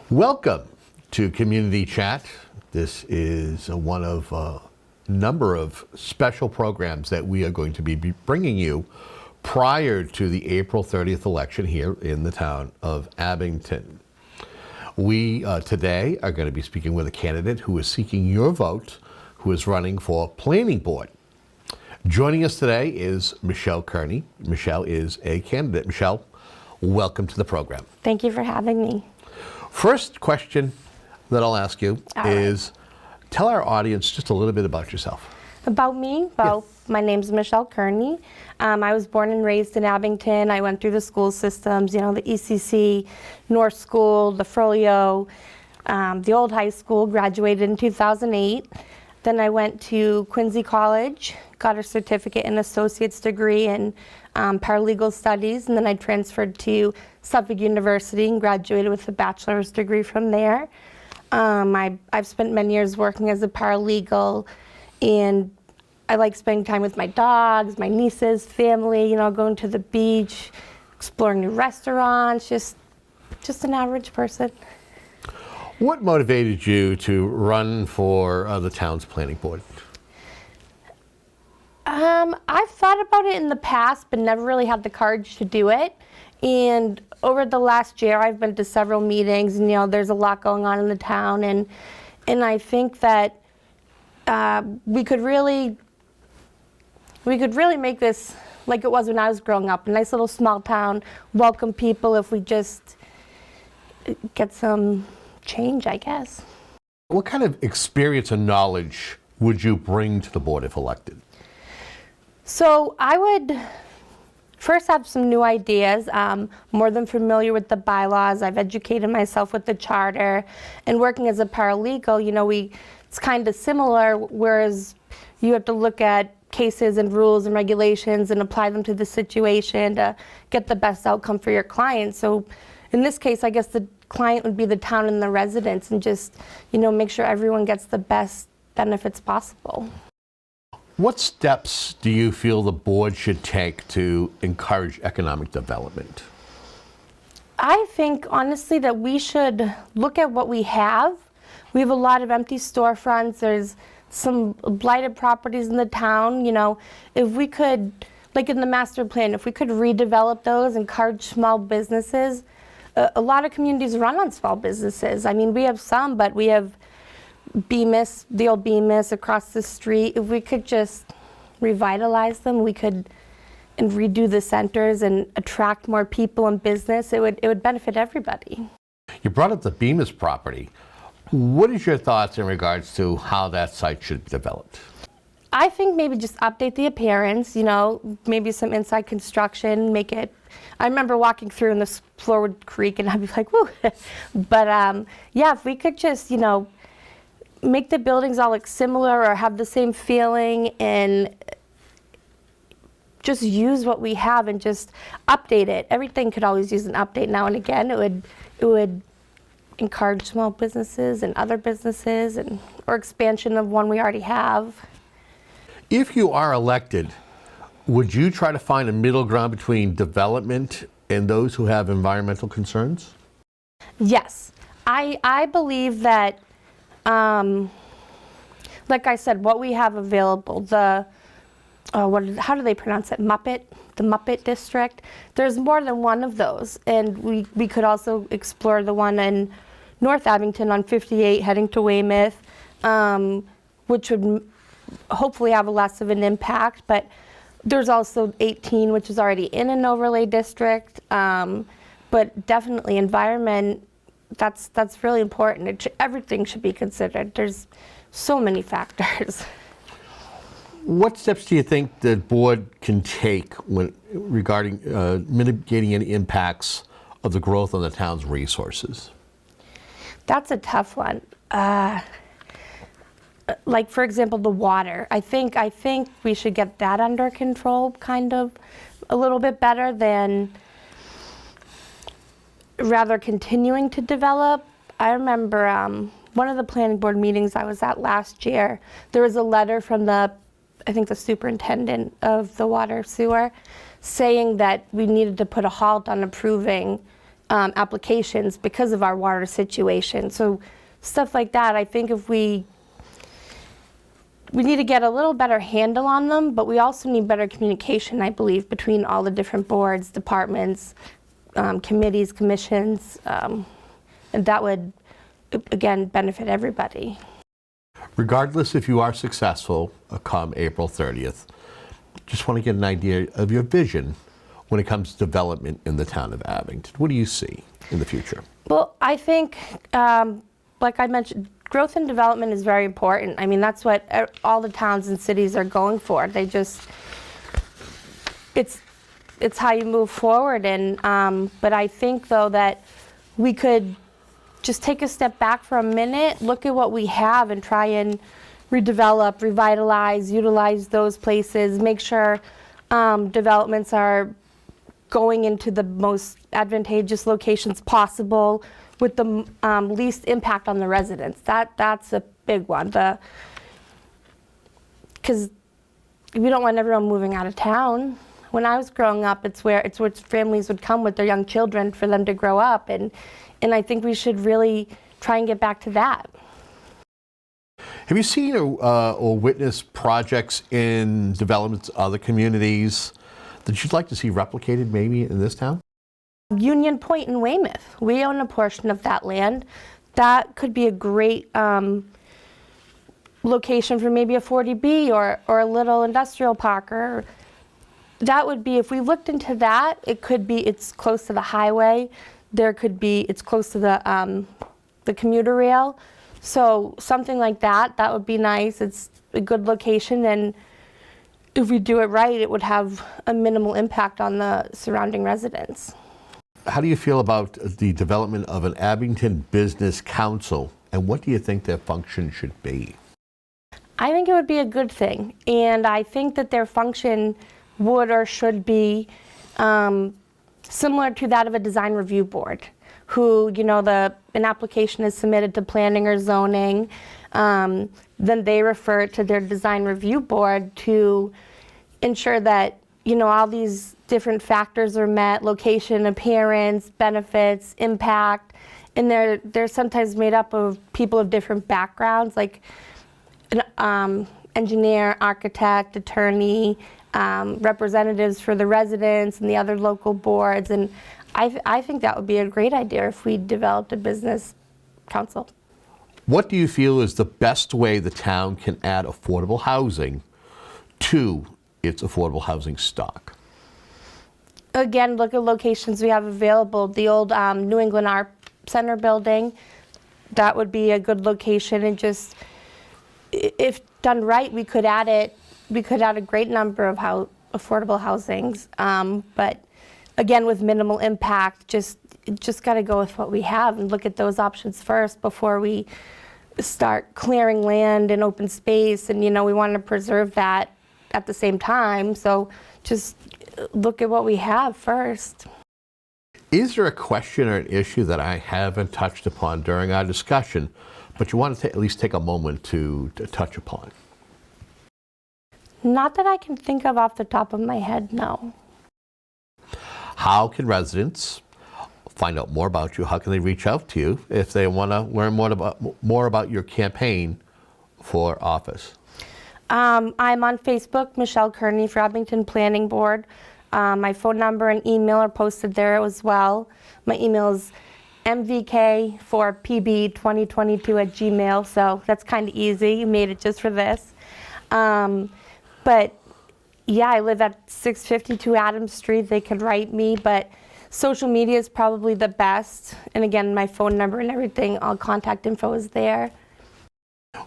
Welcome to Community Chat. This is one of a number of special programs that we are going to be bringing you prior to the April 30th election here in the town of Abington. We today are going to be speaking with a candidate who is seeking your vote, who is running for Planning Board. Joining us today is Michelle Kearney. Michelle is a candidate. Michelle, welcome to the program. Thank you for having me. First question that I'll ask you is, tell our audience just a little bit about yourself. About me? Well, my name's Michelle Kearney. I was born and raised in Abington. I went through the school systems, the ECC, North School, the Frollio, the old high school, graduated in 2008. Then I went to Quincy College, got a certificate and associate's degree in paralegal studies, and then I transferred to Suffolk University and graduated with a bachelor's degree from there. I've spent many years working as a paralegal, and I like spending time with my dogs, my nieces, family, going to the beach, exploring new restaurants, just an average person. What motivated you to run for the town's planning board? I've thought about it in the past, but never really had the courage to do it. And over the last year, I've been to several meetings, and there's a lot going on in the town, and I think that we could really make this like it was when I was growing up, a nice little small town, welcome people if we just get some change, I guess. What kind of experience and knowledge would you bring to the board if elected? So I would first have some new ideas, more than familiar with the bylaws. I've educated myself with the charter, and working as a paralegal, it's kind of similar, whereas you have to look at cases and rules and regulations and apply them to the situation to get the best outcome for your client. So in this case, I guess the client would be the town and the residents, and just, make sure everyone gets the best benefits possible. What steps do you feel the board should take to encourage economic development? I think, honestly, that we should look at what we have. We have a lot of empty storefronts. There's some blighted properties in the town. If we could, like in the master plan, if we could redevelop those, encourage small businesses. A lot of communities run on small businesses. I mean, we have some, but we have Bemis, the old Bemis across the street. If we could just revitalize them, we could and redo the centers and attract more people and business. It would benefit everybody. You brought up the Bemis property. What is your thoughts in regards to how that site should be developed? I think maybe just update the appearance, maybe some inside construction, make it. I remember walking through in this Floorwood Creek and I'd be like, whoo. But if we could just, make the buildings all look similar or have the same feeling, and just use what we have and just update it. Everything could always use an update now and again. It would encourage small businesses and other businesses, or expansion of one we already have. If you are elected, would you try to find a middle ground between development and those who have environmental concerns? Yes. I believe that, like I said, what we have available, how do they pronounce it? The Muppet District. There's more than one of those, and we could also explore the one in North Abington on 58 heading to Weymouth, which would hopefully have less of an impact. But there's also 18, which is already in an overlay district. But definitely environment, that's really important. Everything should be considered. There's so many factors. What steps do you think the board can take regarding mitigating any impacts of the growth on the town's resources? That's a tough one. Like, for example, the water. I think we should get that under control, kind of, a little bit better than rather continuing to develop. I remember one of the planning board meetings I was at last year, there was a letter from the I think the superintendent of the water sewer, saying that we needed to put a halt on approving applications because of our water situation. So stuff like that, I think if we need to get a little better handle on them, but we also need better communication, I believe, between all the different boards, departments, committees, commissions, and that would, again, benefit everybody. Regardless if you are successful come April 30th, just want to get an idea of your vision when it comes to development in the town of Abington. What do you see in the future? Well, I think, like I mentioned, growth and development is very important. I mean, that's what all the towns and cities are going for. They just, it's how you move forward. And but I think, though, that we could just take a step back for a minute, look at what we have, and try and redevelop, revitalize, utilize those places, make sure developments are going into the most advantageous locations possible with the least impact on the residents. That's a big one. Because we don't want everyone moving out of town. When I was growing up, it's where families would come with their young children for them to grow up, and I think we should really try and get back to that. Have you seen or witnessed projects in developments of other communities that you'd like to see replicated maybe in this town? Union Point in Weymouth. We own a portion of that land. That could be a great location for maybe a 40B or a little industrial park. Or that would be, if we looked into that, it could be, it's close to the highway. There could be, it's close to the commuter rail. So something like that, that would be nice. It's a good location, and if we do it right, it would have a minimal impact on the surrounding residents. How do you feel about the development of an Abington Business Council, and what do you think their function should be? I think it would be a good thing, and I think that their function would or should be similar to that of a design review board, who, you know, an application is submitted to planning or zoning, then they refer it to their design review board to ensure that, you know, all these different factors are met: location, appearance, benefits, impact, and they're sometimes made up of people of different backgrounds, like an engineer, architect, attorney, representatives for the residents and the other local boards. And I think that would be a great idea if we developed a business council. What do you feel is the best way the town can add affordable housing to its affordable housing stock? Again, look at locations we have available. The old New England Art Center building, that would be a good location, and just, if done right, we could add a great number of affordable housings, but again, with minimal impact. Just got to go with what we have and look at those options first before we start clearing land and open space. And, you know, we want to preserve that at the same time. So just look at what we have first. Is there a question or an issue that I haven't touched upon during our discussion, but you want to at least take a moment to touch upon? Not that I can think of off the top of my head, no. How can residents find out more about you? How can they reach out to you if they want to learn more about your campaign for office? I'm on Facebook, Michelle Kearney for Abington Planning Board. My phone number and email are posted there as well. My email is mvk4pb2022@gmail, so that's kind of easy. You made it just for this. But yeah, I live at 652 Adams Street. They could write me, but social media is probably the best. And again, my phone number and everything, all contact info is there.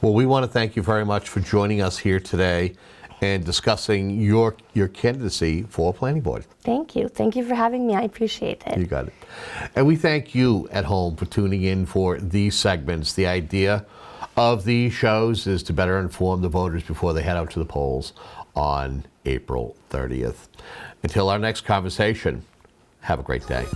Well, we want to thank you very much for joining us here today and discussing your candidacy for planning board. Thank you. Thank you for having me. I appreciate it. You got it. And we thank you at home for tuning in for these segments. The idea of these shows is to better inform the voters before they head out to the polls on April 30th. Until our next conversation, have a great day.